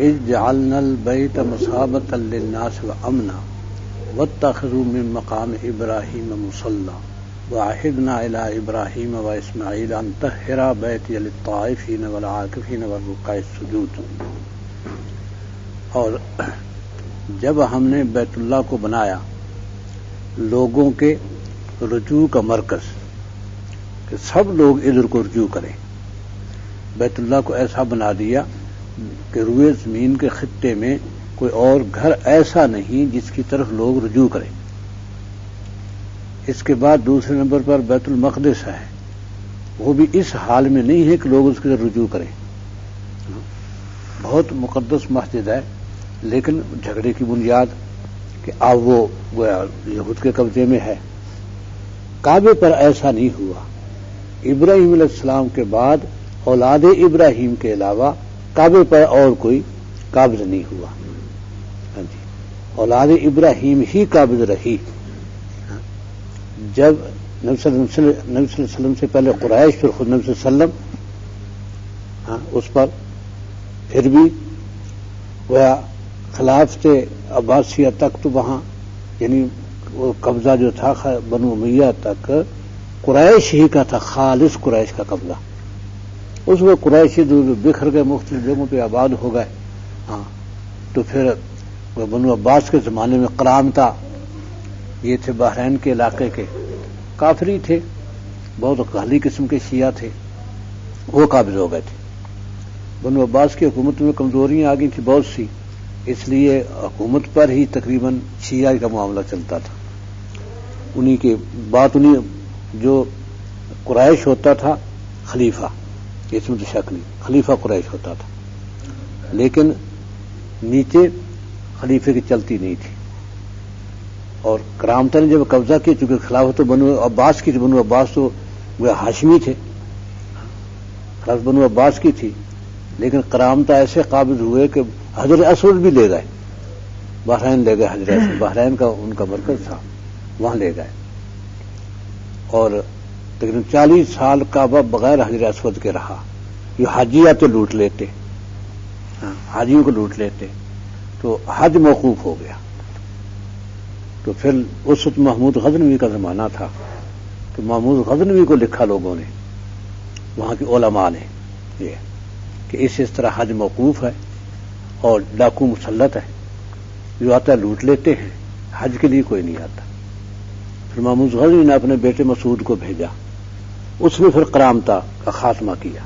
وَإِذْ جَعَلْنَا الْبَيْتَ مَثَابَةً لِلنَّاسِ وَأَمْنًا وَاتَّخِذُوا مِن مَّقَامِ إِبْرَاهِيمَ مُصَلًّى وَعَهِدْنَا إِلَىٰ إِبْرَاهِيمَ وَإِسْمَاعِيلَ أَن طَهِّرَا بَيْتِيَ لِلطَّائِفِينَ وَالْعَاكِفِينَ وَالرُّكَّعِ السُّجُودِ. اور جب ہم نے بیت اللہ کو بنایا لوگوں کے رجوع کا مرکز کہ سب لوگ ادھر کو رجوع کریں، بیت اللہ کو ایسا بنا دیا کہ روئے زمین کے خطے میں کوئی اور گھر ایسا نہیں جس کی طرف لوگ رجوع کریں. اس کے بعد دوسرے نمبر پر بیت المقدس ہے، وہ بھی اس حال میں نہیں ہے کہ لوگ اس کی طرف رجوع کریں. بہت مقدس مسجد ہے، لیکن جھگڑے کی بنیاد کہ اب وہ یہود کے قبضے میں ہے. کعبے پر ایسا نہیں ہوا. ابراہیم علیہ السلام کے بعد اولاد ابراہیم کے علاوہ کعبے پر اور کوئی قابض نہیں ہوا. اولاد ابراہیم ہی قابض رہی. جب نبی صلی اللہ علیہ وسلم سے پہلے قریش، پھر خود نبی صلی اللہ علیہ وسلم اس پر پھر بھی وہ خلافت عباسیہ تک تو وہاں یعنی وہ قبضہ جو تھا بنو امیہ تک قریش ہی کا تھا، خالص قریش کا قبضہ. اس میں قریشی جو بکھر گئے، مختلف جگہوں پہ آباد ہو گئے. تو پھر بنو عباس کے زمانے میں قرامطہ، یہ تھے بحرین کے علاقے کے کافری تھے، بہت غالی قسم کے شیعہ تھے، وہ قابض ہو گئے تھے. بنو عباس کی حکومت میں کمزوریاں آ گئی تھیں بہت سی، اس لیے حکومت پر ہی تقریباً شیعہ کا معاملہ چلتا تھا. انہی کے بات انہی جو قریش ہوتا تھا خلیفہ، اس میں تو شک نہیں، خلیفہ قریش ہوتا تھا، لیکن نیچے خلیفے کی چلتی نہیں تھی. اور کرامتہ نے جب قبضہ کیا، چونکہ خلافت تو بنو عباس کی تھی، بنو عباس تو وہ ہاشمی تھے، خلافت بنو عباس کی تھی، لیکن کرامتہ ایسے قابض ہوئے کہ حجر اسود بھی لے گئے، بحرین لے گئے. حجر اسود بحرین کا ان کا مرکز تھا، وہاں لے گئے. اور تقریباً 40 سال کعبہ بغیر حجر اسود کے رہا. یہ حاجیات تو لوٹ لیتے، حاجیوں کو لوٹ لیتے، تو حج موقوف ہو گیا. تو پھر اس وقت محمود غزنوی کا زمانہ تھا، تو محمود غزنوی کو لکھا لوگوں نے، وہاں کے علماء نے، یہ کہ اس طرح حج موقوف ہے اور ڈاکو مسلط ہے، جو آتا ہے لوٹ لیتے ہیں، حج کے لیے کوئی نہیں آتا. پھر محمود غزنوی نے اپنے بیٹے مسعود کو بھیجا، اس نے پھر کرامتہ کا خاتمہ کیا.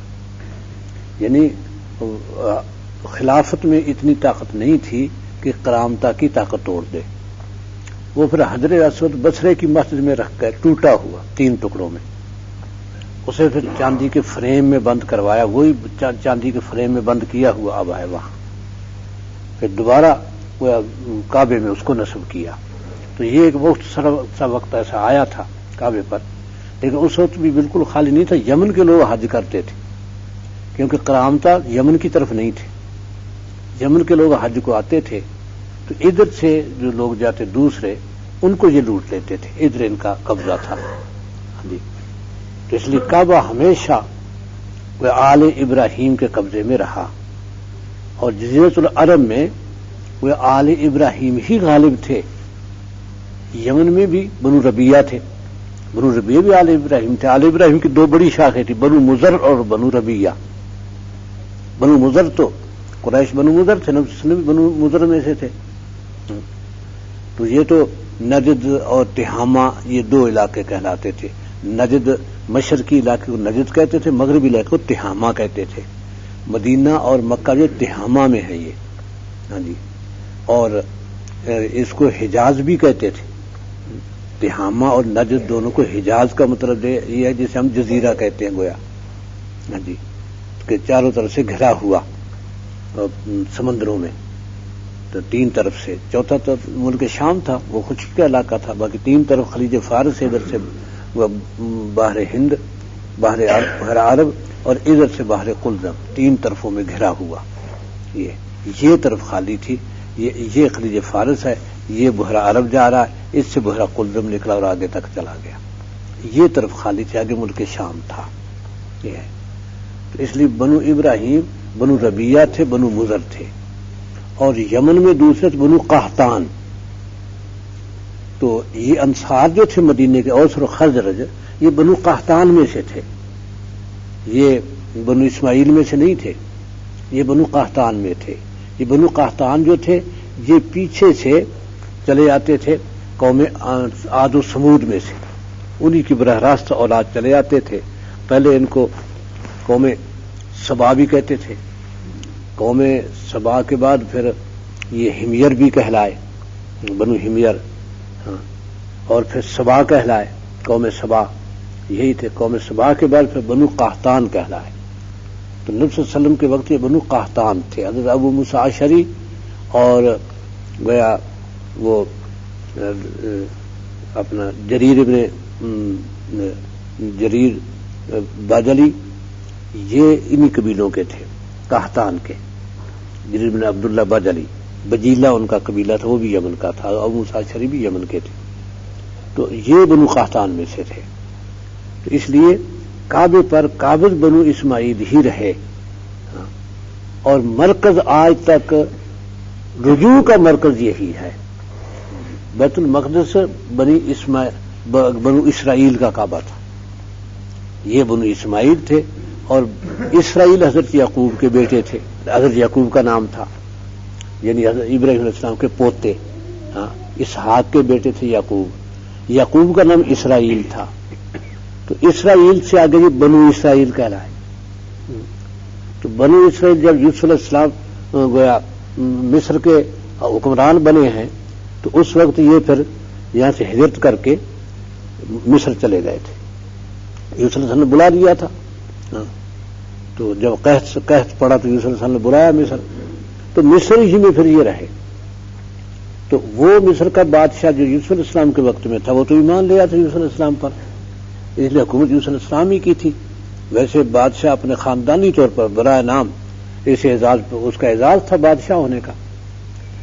یعنی خلافت میں اتنی طاقت نہیں تھی کہ کرامتہ کی طاقت توڑ دے. وہ پھر حجر اسود بصرے کی مسجد میں رکھ کر ٹوٹا ہوا 3 ٹکڑوں میں، اسے پھر چاندی کے فریم میں بند کروایا، وہی چاندی کے فریم میں بند کیا ہوا اب ہے وہاں. پھر دوبارہ وہ کعبے میں اس کو نصب کیا. تو یہ ایک بہت سا وقت ایسا آیا تھا کعبے پر، لیکن اس وقت بھی بالکل خالی نہیں تھا. یمن کے لوگ حج کرتے تھے، کیونکہ کرامتہ یمن کی طرف نہیں تھے. یمن کے لوگ حج کو آتے تھے، تو ادھر سے جو لوگ جاتے دوسرے، ان کو یہ لوٹ لیتے تھے، ادھر ان کا قبضہ تھا. جی، تو اس لیے کعبہ ہمیشہ وہ آل ابراہیم کے قبضے میں رہا. اور جزیرۃ العرب میں وہ آل ابراہیم ہی غالب تھے. یمن میں بھی بنو ربیہ تھے، بنو ربیہ بھی آل ابراہیم تھے. آل ابراہیم کی 2 بڑی شاخیں تھیں، بنو مضر اور بنو ربیہ. بنو مضر تو قریش بنو مضر تھے، نبی صلی اللہ علیہ وسلم بھی بنو مضر میں سے تھے. تو یہ تو نجد اور تہامہ یہ 2 علاقے کہلاتے تھے. نجد مشرقی علاقے کو نجد کہتے تھے، مغربی علاقے کو تہامہ کہتے تھے. مدینہ اور مکہ جو تہامہ میں ہے یہ. ہاں جی، اور اس کو حجاز بھی کہتے تھے. تہامہ اور نجد دونوں کو حجاز کا مطلب یہ ہے جسے ہم جزیرہ کہتے ہیں گویا. ہاں جی، کہ چاروں طرف سے گھرا ہوا سمندروں میں، تو 3 طرف سے. چوتھا طرف ملک شام تھا، وہ خشکی کا علاقہ تھا. باقی 3 طرف خلیج فارس ہے، ادھر سے بحر ہند، بحر عرب، اور ادھر سے بحر قلزم، 3 طرفوں میں گھرا ہوا. یہ طرف خالی تھی. یہ خلیج فارس ہے، یہ بحر عرب جا رہا ہے، اس سے بحر قلزم نکلا اور آگے تک چلا گیا. یہ طرف خالی تھی، آگے ملک شام تھا. یہ ہے. تو اس لیے بنو ابراہیم بنو ربیہ تھے، بنو مضر تھے. اور یمن میں دوسرے تھے بنو قحطان. تو یہ انصار جو تھے مدینے کے اوس اور خزرج یہ بنو قحطان میں سے تھے، یہ بنو اسماعیل میں سے نہیں تھے، یہ بنو قحطان میں تھے. یہ بنو قحطان جو تھے یہ پیچھے سے چلے آتے تھے قوم عاد و سمود میں سے، انہی کی براہ راست اولاد چلے آتے تھے. پہلے ان کو قوم سبا بھی کہتے تھے، قوم سبا کے بعد پھر یہ ہمیر بھی کہلائے، بنو ہمیر، اور پھر سبا کہلائے، قوم سبا یہی تھے. قوم سبا کے بعد پھر بنو قحطان کہلائے. تو نبی صلی اللہ علیہ وسلم کے وقت یہ بنو قحطان تھے. حضرت ابو موسیٰ اشعری اور گویا وہ اپنا جریر باجلی یہ انہی قبیلوں کے تھے، قحطان کے. جریر بن عبداللہ باجلی، بجیلہ ان کا قبیلہ تھا، وہ بھی یمن کا تھا. ابو موسیٰ اشعری بھی یمن کے تھے. تو یہ بنو قحطان میں سے تھے. تو اس لیے کعبے پر قابض بنو اسماعیل ہی رہے، اور مرکز آج تک رجوع کا مرکز یہی ہے. بیت المقدس بنو اسرائیل کا کعبہ تھا، یہ بنو اسماعیل تھے، اور اسرائیل حضرت یعقوب کے بیٹے تھے. حضرت یعقوب کا نام تھا، یعنی حضرت ابراہیم علیہ السلام کے پوتے، اسحاق کے بیٹے تھے یعقوب. یعقوب کا نام اسرائیل تھا. تو اسرائیل سے آگے یہ بنو اسرائیل کہلائے. تو بنو اسرائیل جب یوسف علیہ السلام گویا مصر کے حکمران بنے ہیں تو اس وقت یہ پھر یہاں سے ہجرت کر کے مصر چلے گئے تھے. یوسف علیہ السلام نے بلا لیا تھا. تو جب قحط پڑا تو یوسف علیہ السلام نے بلایا مصر، تو مصر ہی میں پھر یہ رہے. تو وہ مصر کا بادشاہ جو یوسف علیہ السلام کے وقت میں تھا وہ تو ایمان لیا تھا یوسف علیہ السلام پر، اس لیے حکومت یوسف علیہ السلام ہی کی تھی. ویسے بادشاہ اپنے خاندانی طور پر برائے نام اس کا اعزاز تھا بادشاہ ہونے کا،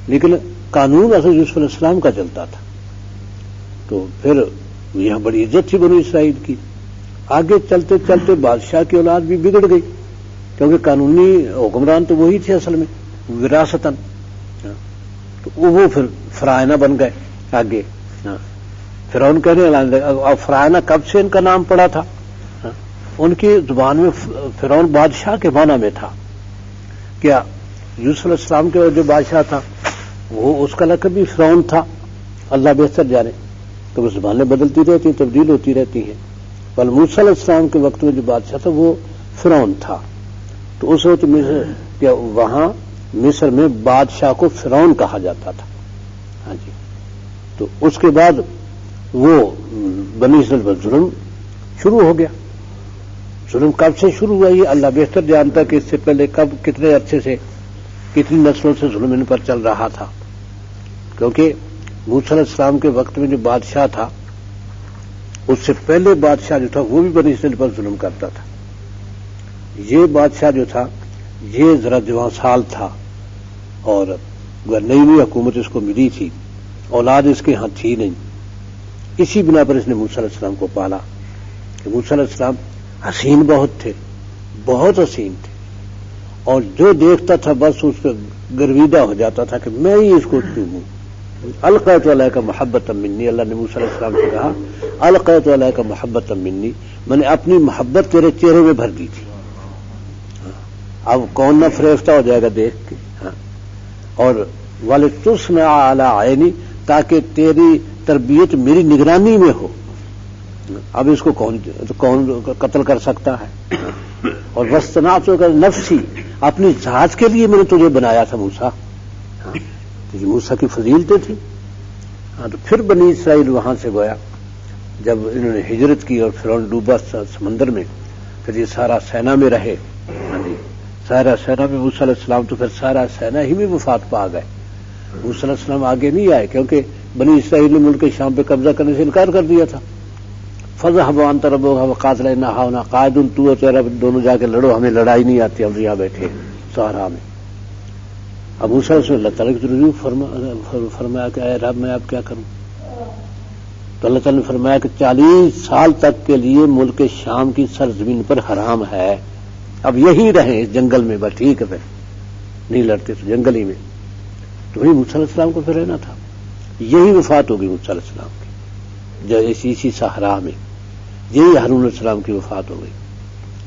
لیکن قانون اصل یوسف علیہ السلام کا چلتا تھا. تو پھر یہاں بڑی عزت تھی بنو اسرائیل کی. آگے چلتے چلتے بادشاہ کی اولاد بھی بگڑ گئی، کیونکہ قانونی حکمران تو وہی تھے اصل میں وراثتاً. تو وہ پھر فرعونہ بن گئے آگے. فرعون کہنے لگے، اب فرعونہ کب سے ان کا نام پڑا تھا؟ ان کی زبان میں فرعون بادشاہ کے معنی میں تھا. کیا یوسف علیہ السلام کے جو بادشاہ تھا وہ اس کا لقب بھی فرعون تھا؟ اللہ بہتر جانے. تو وہ زبانیں بدلتی رہتی ہیں، تبدیل ہوتی رہتی ہیں. بل موسیٰ علیہ السلام کے وقت میں جو بادشاہ تھا وہ فرعون تھا. تو اس وقت وہاں مصر میں بادشاہ کو فرعون کہا جاتا تھا. ہاں جی. تو اس کے بعد وہ بنی اسرائیل پر ظلم شروع ہو گیا. ظلم کب سے شروع ہوا یہ اللہ بہتر جانتا ہے کہ اس سے پہلے کب کتنے عرصے سے کتنی نسلوں سے ظلم ان پر چل رہا تھا. کیونکہ موسیٰ علیہ السلام کے وقت میں جو بادشاہ تھا اس سے پہلے بادشاہ جو تھا وہ بھی بنی اسرائیل پر ظلم کرتا تھا. یہ بادشاہ جو تھا یہ ذرا جوان سال تھا اور نئی نئی حکومت اس کو ملی تھی، اولاد اس کے ہاں تھی نہیں. اسی بنا پر اس نے موسیٰ علیہ السلام کو پالا کہ موسیٰ علیہ السلام حسین بہت تھے، بہت حسین تھے، اور جو دیکھتا تھا بس اس پہ گرویدہ ہو جاتا تھا کہ میں ہی اس کو چوموں. القیت علیک محبۃ منی، اللہ نے موسیٰ علیہ السلام سے کہا القیت علیک محبۃ منی، میں نے اپنی محبت تیرے چہرے میں بھر دی تھی. اب کون نہ فریفتہ ہو جائے گا دیکھ کے. اور وَلِتُصْنَعَ عَلَىٰ عَيْنِي، تاکہ تیری تربیت میری نگرانی میں ہو. اب اس کو کون قتل کر سکتا ہے؟ اور وَاصْطَنَعْتُكَ نَفْسِي، اپنی ذات کے لیے میں نے تجھے بنایا تھا موسیٰ. یہ موسیٰ کی فضیلتیں تھیں. تو پھر بنی اسرائیل وہاں سے گویا جب انہوں نے ہجرت کی اور فرعون ڈوبا سمندر میں، پھر یہ سارا سینا میں رہے. سارا سینا میں موسیٰ علیہ السلام تو پھر سارا سینا ہی میں وفات پا گئے. موسیٰ علیہ السلام آگے نہیں آئے کیونکہ بنی اسرائیل نے ملک شام پہ قبضہ کرنے سے انکار کر دیا تھا. فَاذْهَبْ أَنْتَ رَبُّكَ فَقَاتِلَا إِنَّا هَاهُنَا قَاعِدُونَ، تو اور تیرا دونوں جا کے لڑو، ہمیں لڑائی نہیں آتی، ہم یہاں بیٹھے صحرا میں. اب موسیٰ علیہ السلام اللہ تعالیٰ کی رجوع فرمایا کہ اے رب میں اب کیا کروں؟ تو اللہ تعالیٰ نے فرمایا کہ 40 سال تک کے لیے ملک شام کی سرزمین پر حرام ہے، اب یہی رہیں اس جنگل میں. بس ٹھیک ہے، پھر نہیں لڑتے تو جنگل ہی میں. تو وہی موسیٰ علیہ السلام کو پھر رہنا تھا. یہی وفات ہوگی موسیٰ علیہ السلام کی، جو اسی صحرا میں یہی ہارون علیہ السلام کی وفات ہو گئی.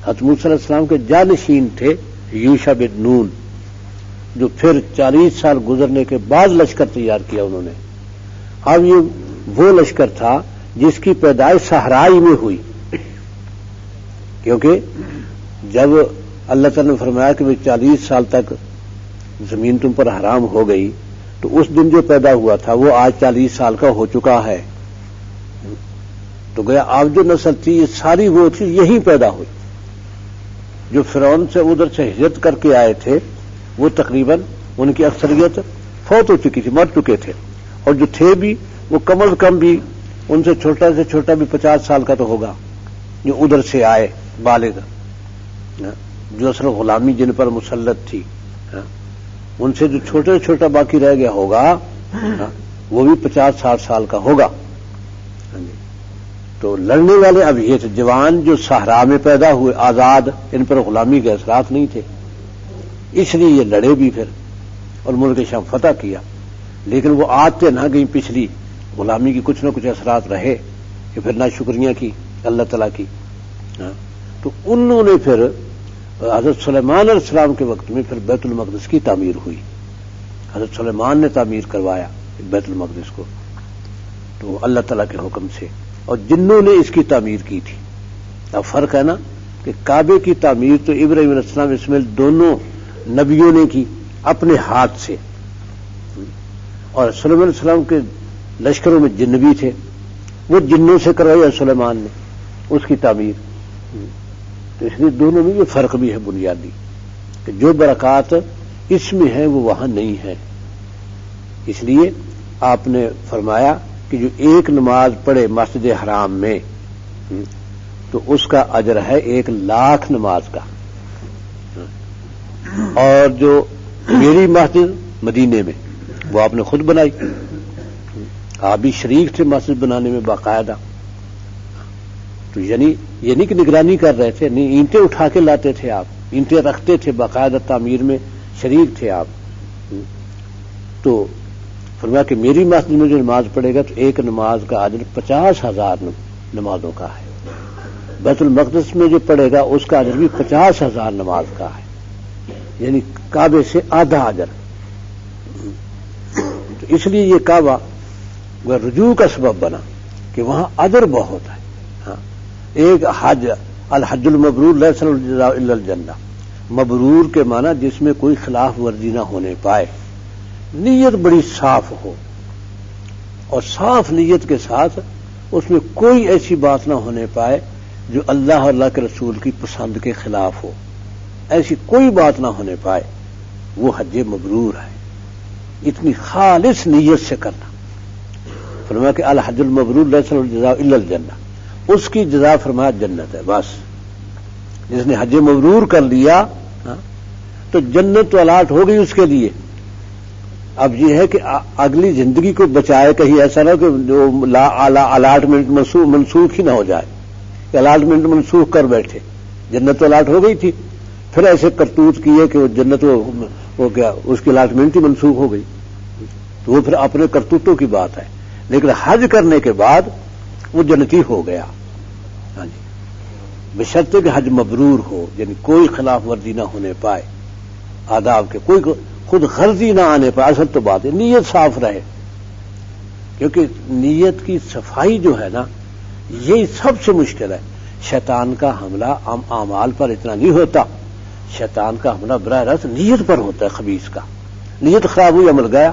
حضرت موسیٰ علیہ السلام کے جانشین تھے یوشع بن نون، جو پھر 40 سال گزرنے کے بعد لشکر تیار کیا انہوں نے. اب یہ وہ لشکر تھا جس کی پیدائش صحرائی میں ہوئی، کیونکہ جب اللہ تعالیٰ نے فرمایا کہ 40 سال تک زمین تم پر حرام ہو گئی، تو اس دن جو پیدا ہوا تھا وہ آج 40 سال کا ہو چکا ہے. تو گیا آپ جو نسل تھی یہ ساری وہ تھی یہیں پیدا ہوئی. جو فرعون سے ادھر سے ہجرت کر کے آئے تھے وہ تقریباً ان کی اکثریت فوت ہو چکی تھی، مر چکے تھے، اور جو تھے بھی وہ کم از کم بھی ان سے چھوٹا بھی 50 سال کا تو ہوگا جو ادھر سے آئے بالغ، جو اصل غلامی جن پر مسلط تھی. ان سے جو چھوٹا باقی رہ گیا ہوگا وہ بھی 50-60 سال کا ہوگا. تو لڑنے والے اب یہ تھے جوان جو صحرا میں پیدا ہوئے آزاد، ان پر غلامی کے اثرات نہیں تھے، اس لیے یہ لڑے بھی پھر اور ملک شام فتح کیا. لیکن وہ آتے نہ گئی، پچھلی غلامی کی کچھ نہ کچھ اثرات رہے کہ پھر نہ شکریہ کی اللہ تعالیٰ کی. تو انہوں نے پھر حضرت سلیمان علیہ السلام کے وقت میں پھر بیت المقدس کی تعمیر ہوئی. حضرت سلیمان نے تعمیر کروایا بیت المقدس کو، تو اللہ تعالیٰ کے حکم سے، اور جنوں نے اس کی تعمیر کی تھی. اب فرق ہے نا کہ کعبے کی تعمیر تو ابراہیم علیہ السلام اسماعیل دونوں نبیوں نے کی اپنے ہاتھ سے، اور سلیمان علیہ السلام کے لشکروں میں جن بھی تھے، وہ جنوں سے کروائی سلیمان نے اس کی تعمیر. تو اس لیے دونوں میں یہ فرق بھی ہے بنیادی کہ جو برکات اس میں ہیں وہ وہاں نہیں ہیں. اس لیے آپ نے فرمایا کہ جو ایک نماز پڑھے مسجد حرام میں تو اس کا اجر ہے 1,00,000 نماز کا. اور جو میری مسجد مدینے میں وہ آپ نے خود بنائی، آپ بھی شریک تھے مسجد بنانے میں باقاعدہ. تو یعنی یہ نہیں کہ نگرانی کر رہے تھے، نہیں، اینٹیں اٹھا کے لاتے تھے آپ، اینٹیں رکھتے تھے، باقاعدہ تعمیر میں شریک تھے آپ. تو فرمایا کہ میری مسجد میں جو نماز پڑھے گا تو ایک نماز کا اجر 50,000 نمازوں کا ہے. بیت المقدس میں جو پڑھے گا اس کا اجر بھی 50,000 نماز کا ہے، یعنی کعبے سے آدھا اجر. تو اس لیے یہ کعبہ رجوع کا سبب بنا کہ وہاں اجر بہت ہے. ایک حج، الحج المبرور لیس له الجزاء الا الجنہ، مبرور کے معنی جس میں کوئی خلاف ورزی نہ ہونے پائے، نیت بڑی صاف ہو، اور صاف نیت کے ساتھ اس میں کوئی ایسی بات نہ ہونے پائے جو اللہ اور اللہ کے رسول کی پسند کے خلاف ہو، ایسی کوئی بات نہ ہونے پائے، وہ حج مبرور ہے. اتنی خالص نیت سے کرنا. فرمایا کہ الحج المبرور لیس له الجزاء الا الجنہ، اس کی جزا فرمایا جنت ہے. بس جس نے حج مبرور کر لیا تو جنت تو الاٹ ہو گئی اس کے لیے. اب یہ ہے کہ اگلی زندگی کو بچائے، کہیں ایسا نہ کہ جو الاٹمنٹ منسوخ ہی نہ ہو جائے کہ الاٹمنٹ منسوخ کر بیٹھے. جنت تو الاٹ ہو گئی تھی، پھر ایسے کرتوت کیے کہ وہ جنت وہ کیا اس کی الاٹمنٹ ہی منسوخ ہو گئی. تو وہ پھر اپنے کرتوتوں کی بات ہے. لیکن حج کرنے کے بعد وہ جنتی ہو گیا. ہاں جی، بشرطے کہ حج مبرور ہو، یعنی کوئی خلاف ورزی نہ ہونے پائے، آداب کے کوئی خود غرضی نہ آنے پائے. اصل تو بات ہے نیت صاف رہے، کیونکہ نیت کی صفائی جو ہے نا یہی سب سے مشکل ہے. شیطان کا حملہ اعمال پر اتنا نہیں ہوتا، شیطان کا حملہ براہ راست نیت پر ہوتا ہے. خبیث کا نیت خراب ہوئی، عمل گیا.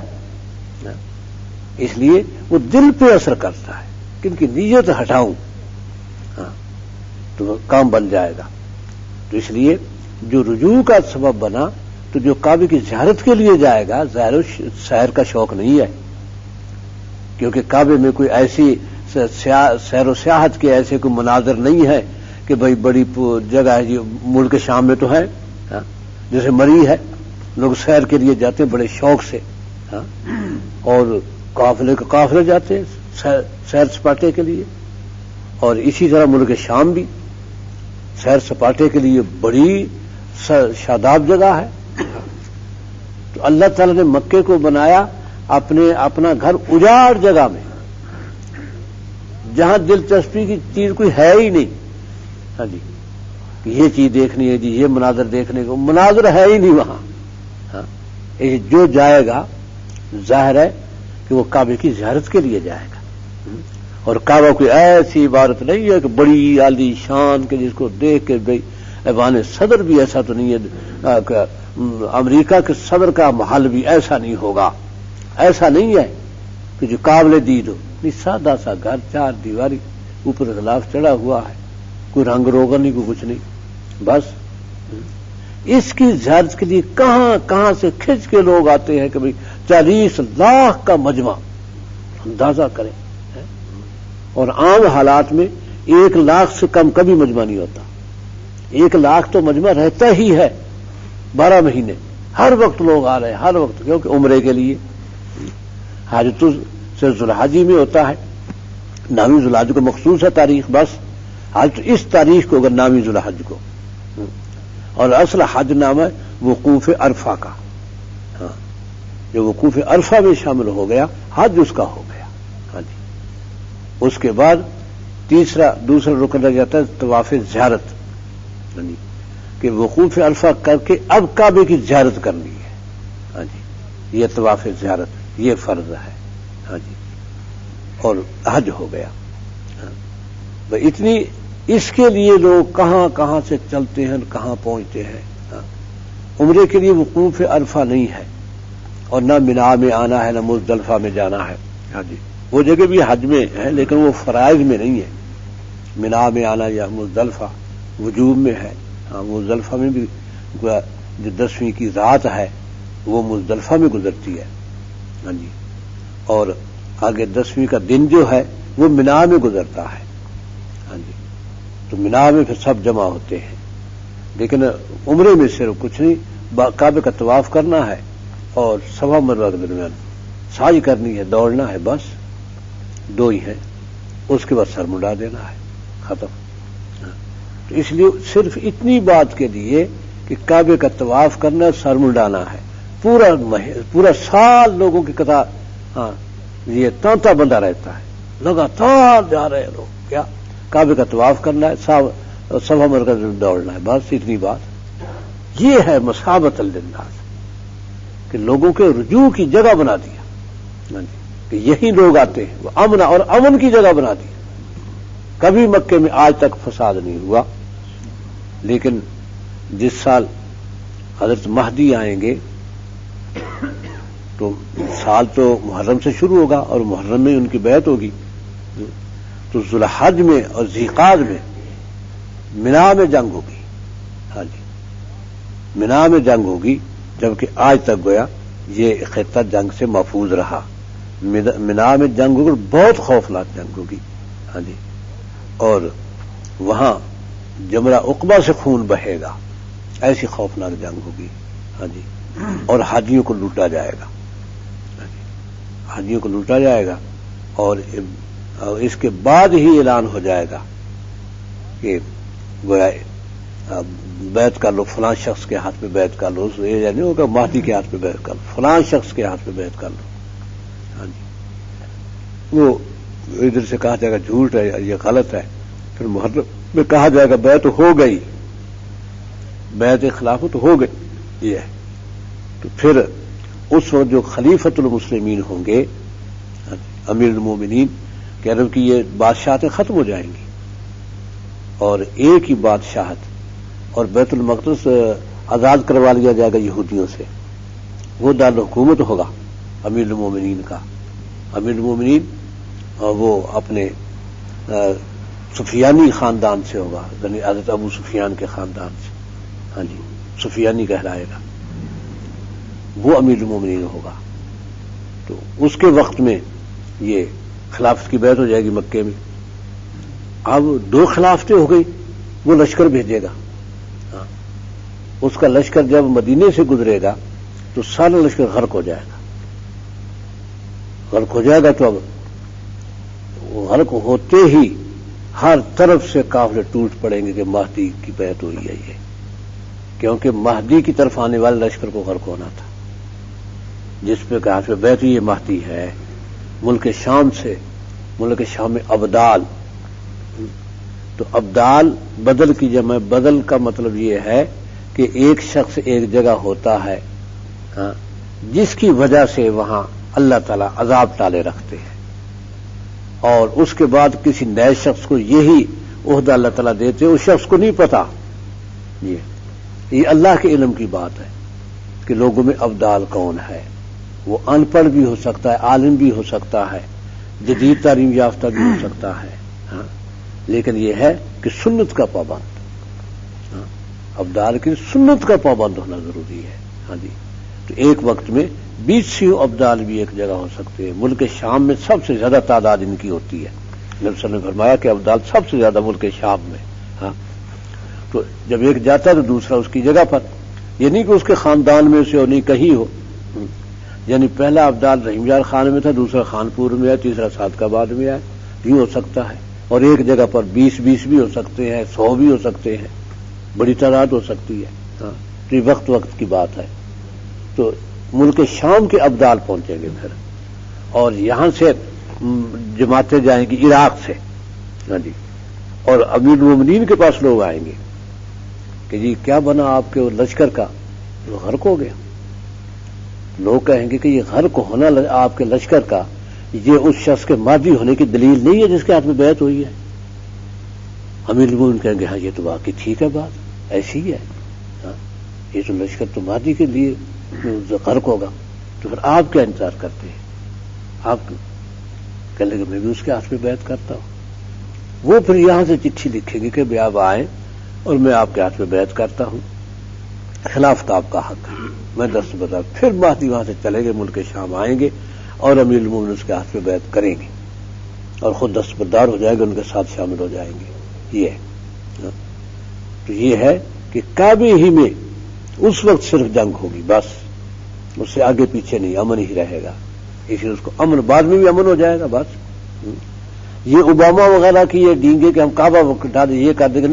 اس لیے وہ دل پہ اثر کرتا ہے کہ ان کی نیت ہٹاؤں تو کام بن جائے گا. تو اس لیے جو رجوع کا سبب بنا، تو جو کعبے کی زیارت کے لیے جائے گا ظاہر سیر کا شوق نہیں ہے، کیونکہ کعبے میں کوئی ایسی سیر و سیاحت کے ایسے کوئی مناظر نہیں ہے کہ بھئی بڑی جگہ ہے. جی ملک شام میں تو ہے، جیسے مری ہے، لوگ سیر کے لیے جاتے ہیں بڑے شوق سے، اور قافلے جاتے ہیں سیر سپاٹے کے لیے. اور اسی طرح ملک شام بھی سیر سپاٹے کے لیے بڑی شاداب جگہ ہے. تو اللہ تعالیٰ نے مکے کو بنایا اپنا گھر اجاڑ جگہ میں، جہاں دلچسپی کی چیز کوئی ہے ہی نہیں. ہاں جی، یہ چیز دیکھنی ہے جی، یہ مناظر دیکھنے کو، مناظر ہے ہی نہیں وہاں. ہاں، جو جائے گا ظاہر ہے کہ وہ کعبے کی زیارت کے لیے جائے گا. اور کعبہ کوئی ایسی عبارت نہیں ہے کہ بڑی عالی شان کے جس کو دیکھ کے بھائی ایوان صدر بھی ایسا تو نہیں ہے، امریکہ کے صدر کا محل بھی ایسا نہیں ہوگا، ایسا نہیں ہے کہ جو قابل دید ہو. سادہ سا گھر، 4 دیواری، اوپر غلاف چڑھا ہوا ہے، کوئی رنگ روغن نہیں، کوئی کچھ نہیں. بس اس کی زیارت کے لیے کہاں کہاں سے کھنچ کے لوگ آتے ہیں کہ بھئی 40 لاکھ کا مجمع، اندازہ کریں. اور عام حالات میں 1 لاکھ سے کم کبھی مجمع نہیں ہوتا. 1 لاکھ تو مجمع رہتا ہی ہے 12 مہینے، ہر وقت لوگ آ رہے ہیں، ہر وقت، کیونکہ عمرے کے لیے. حاجت سے ذوالحجہ میں ہوتا ہے، نامی ذوالحجہ کو مخصوص ہے تاریخ، بس حج اس تاریخ کو، اگر نامی ذوالحجہ کو. اور اصل حج نام ہے وقوف عرفہ کا. ہاں، جو وقوف عرفہ میں شامل ہو گیا حج اس کا ہو گیا. ہاں جی، اس کے بعد دوسرا رکن رہ جاتا ہے طواف زیارت، یعنی کہ وقوف عرفہ کر کے اب کعبے کی زیارت کرنی ہے. ہاں جی، یہ طواف زیارت، یہ فرض ہے. ہاں جی، اور حج ہو گیا. اتنی اس کے لیے لوگ کہاں کہاں سے چلتے ہیں، کہاں پہنچتے ہیں. عمرے کے لیے وقوف عرفہ نہیں ہے، اور نہ منا میں آنا ہے، نہ مزدلفہ میں جانا ہے. ہاں جی، وہ جگہ بھی حج میں ہے لیکن وہ فرائض میں نہیں ہے. منا میں آنا یا مزدلفہ وجوب میں ہے. ہاں، مزدلفہ میں بھی جو 10ویں کی رات ہے وہ مزدلفہ میں گزرتی ہے. ہاں جی، اور آگے 10ویں کا دن جو ہے وہ منا میں گزرتا ہے. ہاں جی، تو منا میں پھر سب جمع ہوتے ہیں. لیکن عمرے میں صرف کچھ نہیں، کعبے کا طواف کرنا ہے اور صفا مروہ کے درمیان سعی کرنی ہے، دوڑنا ہے، بس 2 ہی ہیں. اس کے بعد سر منڈا دینا ہے، ختم. تو اس لیے صرف اتنی بات کے لیے کہ کعبے کا طواف کرنا، سر منڈانا ہے، پورا سال لوگوں کی قطار. ہاں، یہ تانتا بندہ رہتا ہے، لگاتار جا رہے ہیں لوگ. کیا کعبے کا طواف کرنا ہے، صفا مروہ میں دوڑنا ہے، بس اتنی بات. یہ ہے مسابت للناس، کہ لوگوں کے رجوع کی جگہ بنا دیا کہ یہی لوگ آتے ہیں. وہ امن اور امن کی جگہ بنا دی. کبھی مکے میں آج تک فساد نہیں ہوا، لیکن جس سال حضرت مہدی آئیں گے تو سال تو محرم سے شروع ہوگا، اور محرم میں ان کی بیعت ہوگی. تو ذوالحج میں اور ذیقعد میں منا میں جنگ ہوگی. ہاں جی، منا میں جنگ ہوگی، جبکہ آج تک گویا یہ خطہ جنگ سے محفوظ رہا. منا میں جنگ ہوگی، بہت خوفناک جنگ ہوگی. ہاں جی، اور وہاں جمرہ عقبہ سے خون بہے گا، ایسی خوفناک جنگ ہوگی. ہاں جی، اور حاجیوں کو لوٹا جائے گا. حاجیوں کو لوٹا جائے گا، اور اس کے بعد ہی اعلان ہو جائے گا کہ گویا بیعت کر لو، فلاں شخص کے ہاتھ میں بیعت کر لو. یہ نہیں ہوگا مہدی کے ہاتھ میں بیعت کر لو، فلاں شخص کے ہاتھ میں بیعت کر لو. ہاں جی، وہ ادھر سے کہا جائے گا جھوٹ ہے، یہ غلط ہے. پھر محرم میں کہا جائے گا بیعت ہو گئی، بیعت خلافت ہو گئی. یہ ہے تو پھر اس وقت جو خلیفۃ المسلمین ہوں گے، امیر المومنین، کہہ رہے کہ یہ بادشاہتیں ختم ہو جائیں گی اور ایک ہی بادشاہت، اور بیت المقدس آزاد کروا لیا جائے گا یہودیوں سے. وہ دارالحکومت ہوگا امیر المومنین کا. امیر المومنین وہ اپنے سفیانی خاندان سے ہوگا، یعنی حضرت ابو سفیان کے خاندان سے. ہاں جی، سفیانی کہلائے گا، وہ امیر المومنین ہوگا. تو اس کے وقت میں یہ خلافت کی بیعت ہو جائے گی مکے میں. اب 2 خلافتیں ہو گئی، وہ لشکر بھیجے گا. ہاں، اس کا لشکر جب مدینے سے گزرے گا تو سارا لشکر غرق ہو جائے گا. غرق ہو جائے گا تو اب غرق ہوتے ہی ہر طرف سے قافلے ٹوٹ پڑیں گے کہ مہدی کی بیعت ہوئی ہے یہ، کیونکہ مہدی کی طرف آنے والے لشکر کو غرق ہونا تھا. جس پہ کہا کہ بیت یہ مہدی ہے ملک شام سے، ملک شام میں ابدال، تو ابدال بدل کی جمع، بدل کا مطلب یہ ہے کہ ایک شخص ایک جگہ ہوتا ہے جس کی وجہ سے وہاں اللہ تعالیٰ عذاب ٹالے رکھتے ہیں، اور اس کے بعد کسی نئے شخص کو یہی عہدہ اللہ تعالیٰ دیتے، اس شخص کو نہیں پتا، یہ اللہ کے علم کی بات ہے کہ لوگوں میں ابدال کون ہے۔ وہ ان پڑھ بھی ہو سکتا ہے، عالم بھی ہو سکتا ہے، جدید تعلیم یافتہ بھی ہو سکتا ہے، لیکن یہ ہے کہ سنت کا پابند، ابدال کی سنت کا پابند ہونا ضروری ہے۔ ہاں جی، تو ایک وقت میں 20 ابدال بھی ایک جگہ ہو سکتے ہیں۔ ملک شام میں سب سے زیادہ تعداد ان کی ہوتی ہے، نبی صلی اللہ علیہ وسلم نے فرمایا کہ ابدال سب سے زیادہ ملک شام میں۔ ہاں، تو جب ایک جاتا ہے تو دوسرا اس کی جگہ پر، یہ نہیں کہ اس کے خاندان میں سے ہو، نہیں کہیں ہو، یعنی پہلا ابدال رحیم یار خان میں تھا، دوسرا خانپور میں ہے، تیسرا صادقآباد میں ہے، یوں ہو سکتا ہے، اور ایک جگہ پر 20 بھی ہو سکتے ہیں، 100 بھی ہو سکتے ہیں، بڑی تعداد ہو سکتی ہے۔ ہاں، تو یہ وقت وقت کی بات ہے۔ تو ملک شام کے ابدال پہنچیں گے پھر، اور یہاں سے جماعتیں جائیں گی عراق سے، ہاں جی، اور امیر المومنین کے پاس لوگ آئیں گے کہ جی کیا بنا آپ کے لشکر کا؟ وہ غرق ہو گیا۔ لوگ کہیں گے کہ یہ غرق ہونا آپ کے لشکر کا یہ اس شخص کے ماضی ہونے کی دلیل نہیں ہے جس کے ہاتھ میں بیعت ہوئی ہے۔ امیر المومنین کہیں گے ہاں یہ تو واقعی ٹھیک ہے، بات ایسی ہی ہے، ہاں یہ تو لشکر تو ماضی کے لیے غرق ہوگا، تو پھر آپ کیا انتظار کرتے ہیں؟ آپ کہہ لیں گے میں بھی اس کے ہاتھ میں بیعت کرتا ہوں۔ وہ پھر یہاں سے چٹھی لکھیں گے کہ بھائی آپ آئیں اور میں آپ کے ہاتھ میں بیعت کرتا ہوں، خلافت آپ کا حق ہے، میں دستبردار۔ پھر مہدی وہاں سے چلے گئے، ملک شام آئیں گے اور امیر المومنین اس کے ہاتھ میں بیعت کریں گے اور خود دستبردار ہو جائے گا، ان کے ساتھ شامل ہو جائیں گے۔ یہ ہے، تو یہ ہے کہ کعبے ہی میں اس وقت صرف جنگ ہوگی، بس اس سے آگے پیچھے نہیں، امن ہی رہے گا، اس لیے اس کو امن، بعد میں بھی امن ہو جائے گا۔ بس یہ اوباما وغیرہ کی یہ ڈینگے کہ ہم کعبہ اٹھا دیں، یہ کر دیں گے،